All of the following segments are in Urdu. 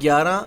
11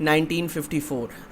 1954।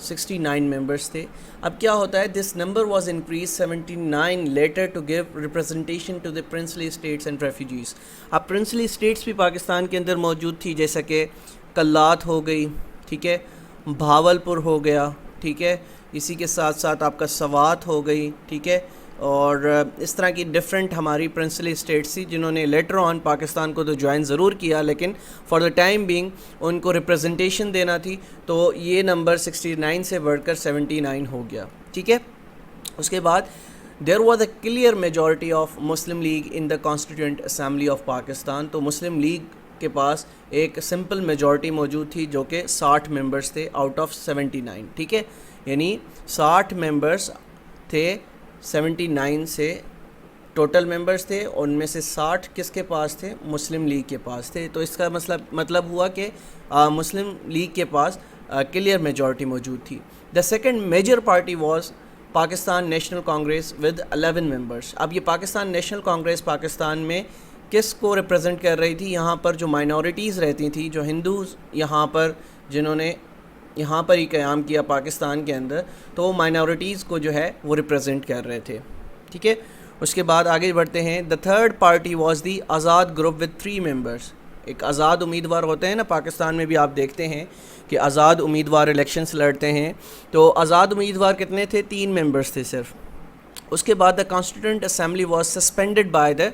69 ممبرس تھے. اب کیا ہوتا ہے, this number was increase 79 later to give representation to the princely states and refugees. اب پرنسلی اسٹیٹس بھی پاکستان کے اندر موجود تھی, جیسا کہ کلات ہو گئی, ٹھیک ہے, بھاول پور ہو گیا, ٹھیک ہے, اسی کے ساتھ ساتھ آپ کا سوات ہو گئی, ٹھیک ہے, اور اس طرح کی ڈفرینٹ ہماری پرنسلی اسٹیٹس تھی جنہوں نے لیٹر آن پاکستان کو تو جوائن ضرور کیا, لیکن for the time being in کو ریپرزنٹیشن دینا تھی, تو یہ نمبر 69 سے بڑھ کر 79 ہو گیا, ٹھیک ہے. اس کے بعد there was a clear majority of Muslim league in the constituent assembly of Pakistan. تو مسلم لیگ کے پاس ایک سمپل میجورٹی موجود تھی جو کہ 60 ممبرس تھے آؤٹ آف 79, ٹھیک ہے, یعنی 60 ممبرس تھے 79 سے ٹوٹل ممبرس تھے, اور ان میں سے 60 کس کے پاس تھے, مسلم لیگ کے پاس تھے. تو اس کا مطلب ہوا کہ مسلم لیگ کے پاس کلیئر میجورٹی موجود تھی. The second major party was Pakistan National Congress with 11 members. اب یہ پاکستان نیشنل کانگریس پاکستان میں کس کو ریپرزینٹ کر رہی تھی, یہاں پر جو مائنورٹیز رہتی تھیں, جو ہندوز یہاں پر جنہوں نے یہاں پر ہی قیام کیا پاکستان کے اندر, تو مائنورٹیز کو جو ہے وہ ریپرزینٹ کر رہے تھے, ٹھیک ہے. اس کے بعد آگے بڑھتے ہیں. The third party was the Azad group with 3 members. ایک آزاد امیدوار ہوتے ہیں نا پاکستان میں بھی, آپ دیکھتے ہیں کہ آزاد امیدوار الیکشنز لڑتے ہیں, تو آزاد امیدوار کتنے تھے, 3 ممبرس تھے صرف. اس کے بعد the constituent assembly was suspended by the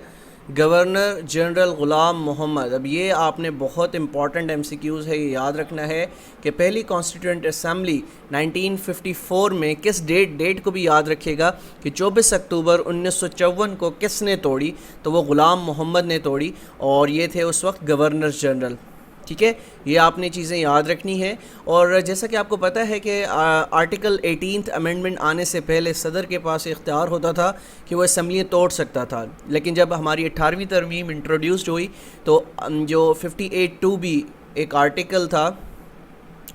governor general Ghulam Muhammad. اب یہ آپ نے بہت امپورٹنٹ MCQs ہے, یہ یاد رکھنا ہے کہ پہلی کانسٹیٹیوئنٹ اسمبلی 1954 میں کس ڈیٹ کو بھی یاد رکھے گا کہ 24 اکتوبر 1954 کو کس نے توڑی, تو وہ غلام محمد نے توڑی, اور یہ تھے اس وقت گورنر جنرل, ٹھیک ہے. یہ آپ نے چیزیں یاد رکھنی ہے. اور جیسا کہ آپ کو پتہ ہے کہ آرٹیکل 18 امینڈمنٹ آنے سے پہلے صدر کے پاس اختیار ہوتا تھا کہ وہ اسمبلیاں توڑ سکتا تھا, لیکن جب ہماری 18ویں ترمیم انٹروڈیوسڈ ہوئی تو جو 58(2) بھی ایک آرٹیکل تھا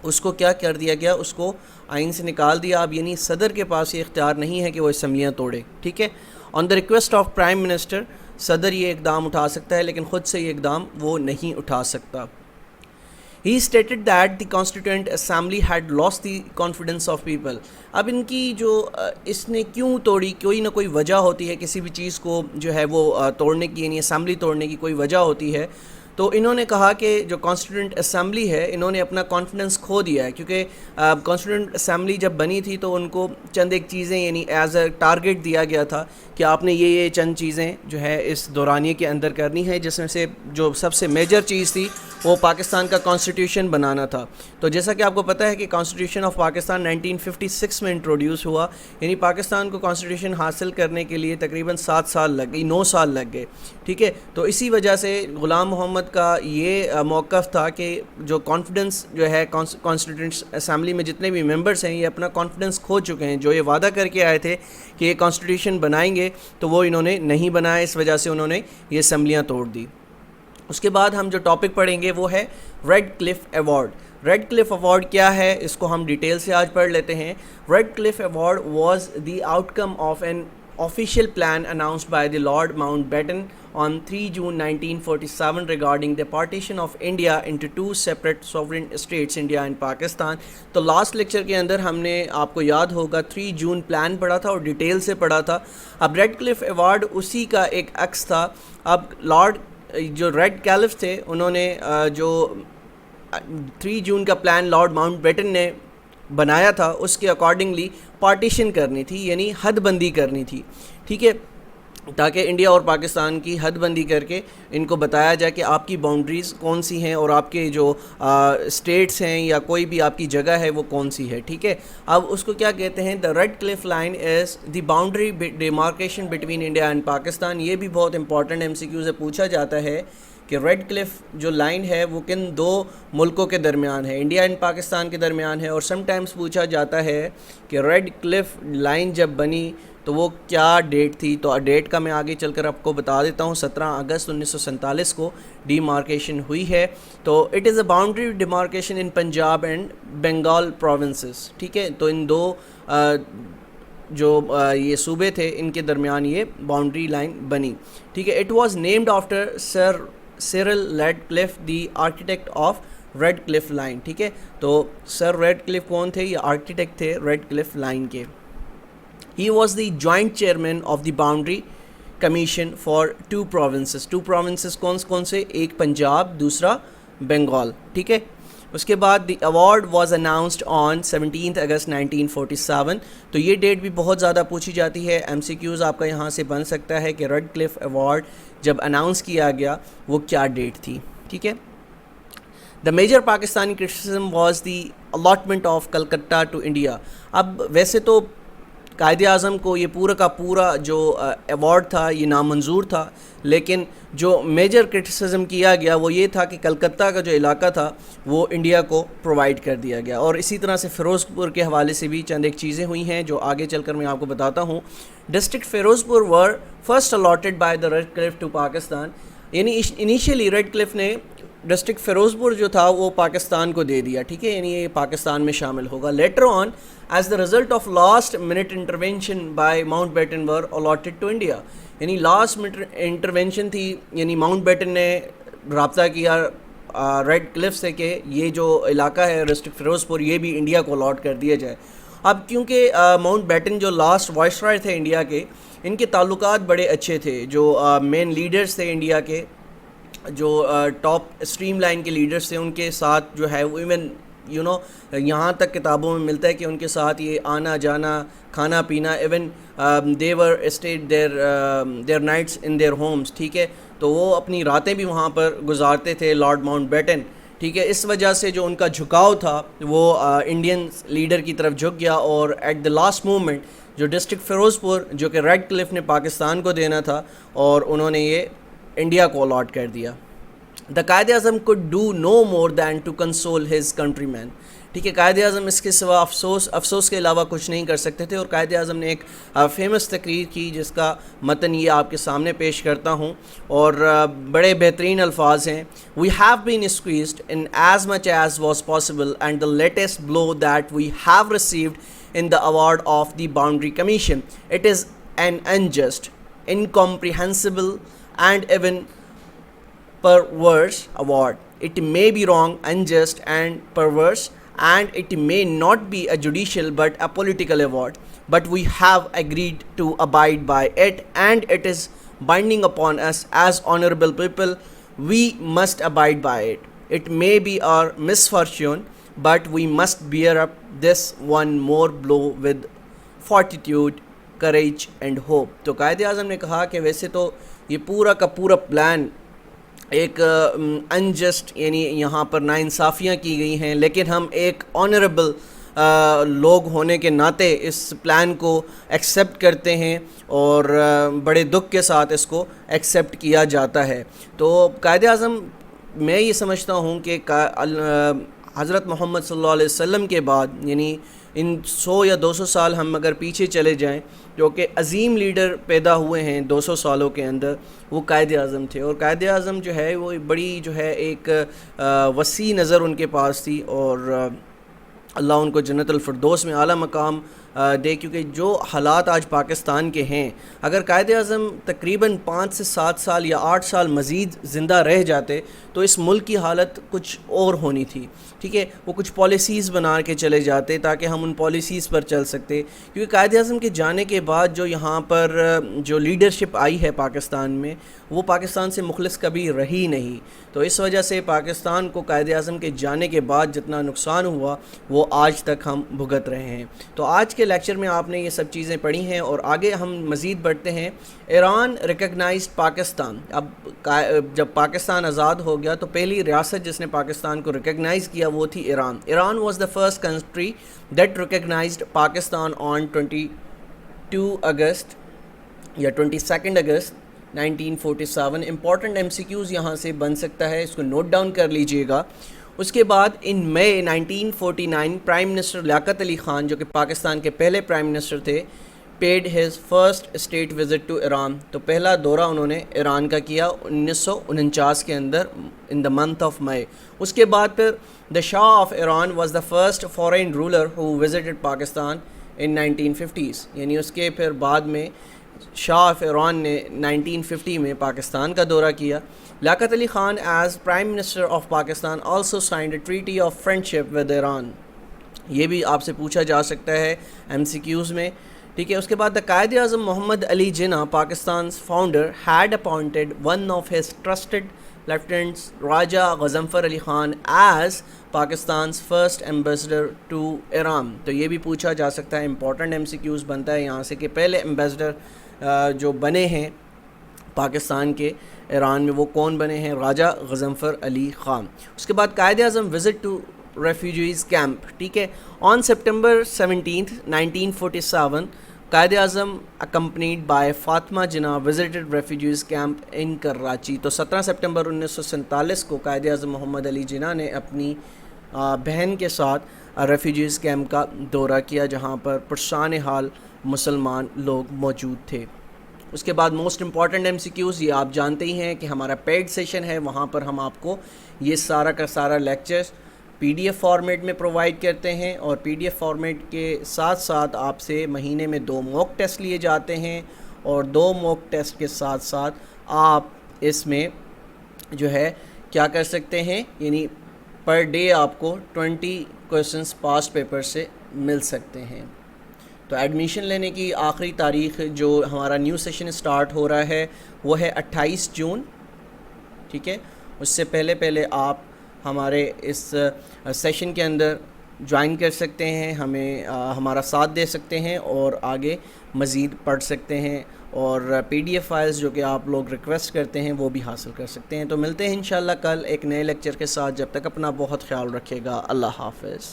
اس کو کیا کر دیا گیا, اس کو آئین سے نکال دیا. اب یعنی صدر کے پاس یہ اختیار نہیں ہے کہ وہ اسمبلیاں توڑے, ٹھیک ہے. On the request of prime minister صدر یہ اقدام اٹھا سکتا ہے, لیکن خود سے یہ اقدام وہ نہیں اٹھا سکتا. He stated that the Constituent Assembly had lost the confidence of people. اب ان کی جو اس نے کیوں توڑی, کوئی نہ کوئی وجہ ہوتی ہے کسی بھی چیز کو جو ہے وہ توڑنے کی, یعنی اسمبلی توڑنے کی کوئی وجہ ہوتی ہے. تو انہوں نے کہا کہ جو کانسٹیٹیوئنٹ اسمبلی ہے انہوں نے اپنا کانفیڈنس کھو دیا ہے, کیونکہ کانسٹیٹیوئنٹ اسمبلی جب بنی تھی تو ان کو چند ایک چیزیں یعنی ایز اے ٹارگیٹ دیا گیا تھا کہ آپ نے یہ چند چیزیں جو ہے اس دورانیے کے اندر کرنی ہے, جس میں سے جو سب سے میجر چیز تھی وہ پاکستان کا کانسٹیٹیوشن بنانا تھا. تو جیسا کہ آپ کو پتہ ہے کہ کانسٹیٹیوشن آف پاکستان 1956 میں انٹروڈیوس ہوا, یعنی پاکستان کو کانسٹیٹیوشن حاصل کرنے کے لیے تقریباً 7 سال لگ گئی, 9 سال لگ گئے, ٹھیک ہے. تو اسی وجہ سے غلام محمد کا یہ موقف تھا کہ جو کانفیڈنس جو ہے کانسٹیٹیوئنٹ اسمبلی میں جتنے بھی ممبرس ہیں یہ اپنا کانفیڈنس کھو چکے ہیں. جو یہ وعدہ کر کے آئے تھے کہ یہ کانسٹیٹیوشن بنائیں گے تو وہ انہوں نے نہیں بنایا, اس وجہ سے انہوں نے یہ اسمبلیاں توڑ دی. اس کے بعد ہم جو ٹاپک پڑھیں گے وہ ہے ریڈ کلف ایوارڈ. ریڈ کلف ایوارڈ کیا ہے اس کو ہم ڈیٹیل سے آج پڑھ لیتے ہیں. Radcliffe Award was the outcome of an official plan announced by the Lord Mountbatten on 3 June 1947 regarding the partition of India into 2 separate sovereign states, India and Pakistan. تو لاسٹ لیکچر کے اندر ہم نے آپ کو یاد ہوگا 3 جون پلان پڑھا تھا اور ڈیٹیل سے پڑھا تھا. اب ریڈ کلف ایوارڈ اسی کا ایک عکس تھا. اب لارڈ جو ریڈ کیلف تھے انہوں نے جو 3 جون کا پلان لارڈ ماؤنٹ بیٹن نے بنایا تھا اس کے اکارڈنگلی پارٹیشن کرنی تھی, یعنی حد بندی کرنی تھی, ٹھیک ہے, تاکہ انڈیا اور پاکستان کی حد بندی کر کے ان کو بتایا جائے کہ آپ کی باؤنڈریز کون سی ہیں اور آپ کے جو اسٹیٹس ہیں یا کوئی بھی آپ کی جگہ ہے وہ کون سی ہے, ٹھیک ہے. اب اس کو کیا کہتے ہیں, the Radcliffe line is the boundary demarcation between India and Pakistan. یہ بھی بہت امپورٹنٹ MCQ سے پوچھا جاتا ہے کہ ریڈ کلف جو لائن ہے وہ کن 2 ملکوں کے درمیان ہے, انڈیا اینڈ پاکستان کے درمیان ہے. اور سم ٹائمز پوچھا جاتا ہے کہ ریڈ کلف لائن جب بنی تو وہ کیا ڈیٹ تھی. تو ڈیٹ کا میں آگے چل کر آپ کو بتا دیتا ہوں. 17 اگست 1947 کو ڈیمارکیشن ہوئی ہے. تو it is a boundary demarcation in Punjab and Bengal provinces, ٹھیک ہے. تو ان 2 جو یہ صوبے تھے ان کے درمیان یہ باؤنڈری لائن بنی, ٹھیک ہے. It was named after Sir Cyril Radcliffe the architect of Radcliffe Line. ٹھیک ہے, تو سر ریڈ کلف کون تھے؟ یہ آرکیٹیکٹ تھے ریڈ کلف لائن کے. He was the joint chairman of the boundary commission for 2 provinces. 2 provinces کون سے؟ ایک پنجاب, دوسرا بنگال. ٹھیک ہے, اس کے بعد دی ایوارڈ واز اناؤنسڈ آن 17 اگست 1947. تو یہ ڈیٹ بھی بہت زیادہ پوچھی جاتی ہے, ایم سی کیوز آپ کا یہاں سے بن سکتا ہے کہ ریڈ کلف ایوارڈ جب اناؤنس کیا گیا وہ کیا ڈیٹ تھی. ٹھیک ہے, the major Pakistani criticism was the allotment of Calcutta to India. اب ویسے تو قائد اعظم کو یہ پورا کا پورا جو ایوارڈ تھا یہ نامنظور تھا, لیکن جو میجر کرٹیسزم کیا گیا وہ یہ تھا کہ کلکتہ کا جو علاقہ تھا وہ انڈیا کو پرووائڈ کر دیا گیا. اور اسی طرح سے فیروز پور کے حوالے سے بھی چند ایک چیزیں ہوئی ہیں جو آگے چل کر میں آپ کو بتاتا ہوں. District Firozpur were first allotted by the Radcliffe to Pakistan. یعنی انیشیلی ریڈ کلف نے ڈسٹرکٹ فیروز پور جو تھا وہ پاکستان کو دے دیا. ٹھیک ہے, یعنی یہ پاکستان میں شامل ہوگا. Later on as the result of last minute intervention by Mountbatten were allotted to India. یعنی لاسٹ منٹ انٹروینشن تھی, یعنی ماؤنٹ بیٹن نے رابطہ کیا ریڈ کلف سے کہ یہ جو علاقہ ہے ڈسٹرکٹ فیروز پور یہ بھی انڈیا کو الاٹ کر دیا جائے. اب کیونکہ ماؤنٹ بیٹن جو لاسٹ وائسرائے تھے انڈیا کے, ان کے تعلقات بڑے اچھے تھے. جو مین لیڈرز تھے انڈیا کے, جو ٹاپ اسٹریم لائن کے لیڈرز تھے, ان کے ساتھ جو ہے وہ ایون یہاں تک کتابوں میں ملتا ہے کہ ان کے ساتھ یہ آنا جانا کھانا پینا, even they were stayed their nights in their homes. ٹھیک ہے, تو وہ اپنی راتیں بھی وہاں پر گزارتے تھے لارڈ ماؤنٹ بیٹن. ٹھیک ہے, اس وجہ سے جو ان کا جھکاؤ تھا وہ انڈین لیڈر کی طرف جھک گیا, اور ایٹ دا لاسٹ مومنٹ جو ڈسٹرکٹ فیروز پور جو کہ ریڈ کلف نے پاکستان کو دینا تھا اور انہوں نے یہ انڈیا کو الاٹ کر دیا. دا Quaid Azam could do no more than to console his countrymen. ٹھیک ہے, قائد اعظم اس کے سوا افسوس کے علاوہ کچھ نہیں کر سکتے تھے. اور قائد اعظم نے ایک فیمس تقریر کی جس کا متن یہ آپ کے سامنے پیش کرتا ہوں, اور بڑے بہترین الفاظ ہیں. We have been squeezed in as much as was possible, and the latest blow that we have received in the award of the Boundary Commission. It is an unjust, incomprehensible and even perverse award. It may be wrong, unjust and perverse, and it may not be a judicial but a political award, but we have agreed to abide by it, and it is binding upon us as honorable people. We must abide by it. It may be our misfortune, but we must bear up this one more blow with fortitude, courage and hope. تو قائد اعظم نے کہا کہ ویسے تو یہ پورا کا پورا پلان ایک انجسٹ, یعنی یہاں پر ناانصافیاں کی گئی ہیں, لیکن ہم ایک آنریبل لوگ ہونے کے ناطے اس پلان کو ایکسیپٹ کرتے ہیں اور بڑے دکھ کے ساتھ اس کو ایکسیپٹ کیا جاتا ہے. تو قائد اعظم میں یہ سمجھتا ہوں کہ حضرت محمد صلی اللہ علیہ وسلم کے بعد, یعنی ان 100 یا 200 سال ہم اگر پیچھے چلے جائیں, جو کہ عظیم لیڈر پیدا ہوئے ہیں 200 سالوں کے اندر, وہ قائد اعظم تھے. اور قائد اعظم جو ہے وہ بڑی جو ہے ایک وسیع نظر ان کے پاس تھی, اور اللہ ان کو جنت الفردوس میں اعلیٰ مقام دے. کیونکہ جو حالات آج پاکستان کے ہیں, اگر قائد اعظم تقریباً 5 سے 7 سال یا 8 سال مزید زندہ رہ جاتے تو اس ملک کی حالت کچھ اور ہونی تھی. ٹھیک ہے, وہ کچھ پالیسیز بنا کے چلے جاتے تاکہ ہم ان پالیسیز پر چل سکتے. کیونکہ قائد اعظم کے جانے کے بعد جو یہاں پر جو لیڈرشپ آئی ہے پاکستان میں, وہ پاکستان سے مخلص کبھی رہی نہیں. تو اس وجہ سے پاکستان کو قائد اعظم کے جانے کے بعد جتنا نقصان ہوا وہ آج تک ہم بھگت رہے ہیں. تو آج کے لیکچر میں آپ نے یہ سب چیزیں پڑھی ہیں, اور آگے ہم مزید بڑھتے ہیں. ایران ریکگنائزڈ پاکستان. اب جب پاکستان آزاد ہو گیا تو پہلی ریاست جس نے پاکستان کو ریکگنائز کیا وہ تھی Iran. Iran was the first country that recognised Pakistan on 22 August یا 22 August 1947. Important M C Qs یہاں سے بن سکتا ہے, اس کو نوٹ ڈاؤن کر لیجئے گا. اس کے بعد in May 1949 prime minister Liaquat Ali Khan, جو کہ پاکستان کے پہلے پرائم منسٹر تھے, paid his first state visit to Iran. تو پہلا دورہ انہوں نے ایران کا کیا 1949 کے اندر ان دا منتھ آف مئی. اس کے بعد پھر the Shah of Iran was the first foreign ruler who visited Pakistan in 1950s. یعنی اس کے پھر بعد میں شاہ آف ایران نے 1950 میں پاکستان کا دورہ کیا. Liaquat Ali Khan as prime minister of Pakistan also signed a treaty of friendship with Iran. یہ بھی آپ سے پوچھا جا سکتا ہے MCQs میں. ٹھیک ہے. اس کے بعد Quaid Azam Muhammad Ali Jinnah Pakistan founder had appointed one of his trusted lieutenants Raja Ghazanfar Ali Khan as Pakistan's first ambassador to Iran. تو یہ بھی پوچھا جا سکتا ہے, امپورٹنٹ MCQs بنتا ہے یہاں سے کہ پہلے ایمبیسڈر جو بنے ہیں پاکستان کے ایران میں وہ کون بنے ہیں, راجہ غضنفر علی خان. اس کے بعد Quaid Azam visit to refugees camp. ٹھیک ہے. On September 17 1947 Quaid Azam accompanied by Fatima Jinnah visited refugees camp in Karachi. تو 17 سپٹمبر 1947 کو قائد اعظم محمد علی جناح نے اپنی بہن کے ساتھ ریفیوجیز کیمپ کا دورہ کیا جہاں پر پرسان حال مسلمان لوگ موجود تھے. اس کے بعد موسٹ امپورٹنٹ MCQs یہ آپ جانتے ہی ہیں کہ ہمارا پیڈ سیشن ہے, وہاں پر ہم آپ کو یہ سارا کا سارا لیکچرز PDF فارمیٹ میں پرووائڈ کرتے ہیں, اور PDF فارمیٹ کے ساتھ ساتھ آپ سے مہینے میں 2 موک ٹیسٹ لیے جاتے ہیں, اور 2 موک ٹیسٹ کے ساتھ ساتھ آپ اس میں جو ہے کیا کر سکتے ہیں, یعنی پر ڈے آپ کو 20 کویسچنس پاسٹ پیپر سے مل سکتے ہیں. تو ایڈمیشن لینے کی آخری تاریخ جو ہمارا نیو سیشن سٹارٹ ہو رہا ہے وہ ہے 28 جون. ٹھیک ہے. اس سے پہلے آپ ہمارے اس سیشن کے اندر جوائن کر سکتے ہیں, ہمیں ہمارا ساتھ دے سکتے ہیں اور آگے مزید پڑھ سکتے ہیں, اور PDF فائلز جو کہ آپ لوگ ریکویسٹ کرتے ہیں وہ بھی حاصل کر سکتے ہیں. تو ملتے ہیں انشاءاللہ کل ایک نئے لیکچر کے ساتھ. جب تک اپنا بہت خیال رکھے گا. اللہ حافظ.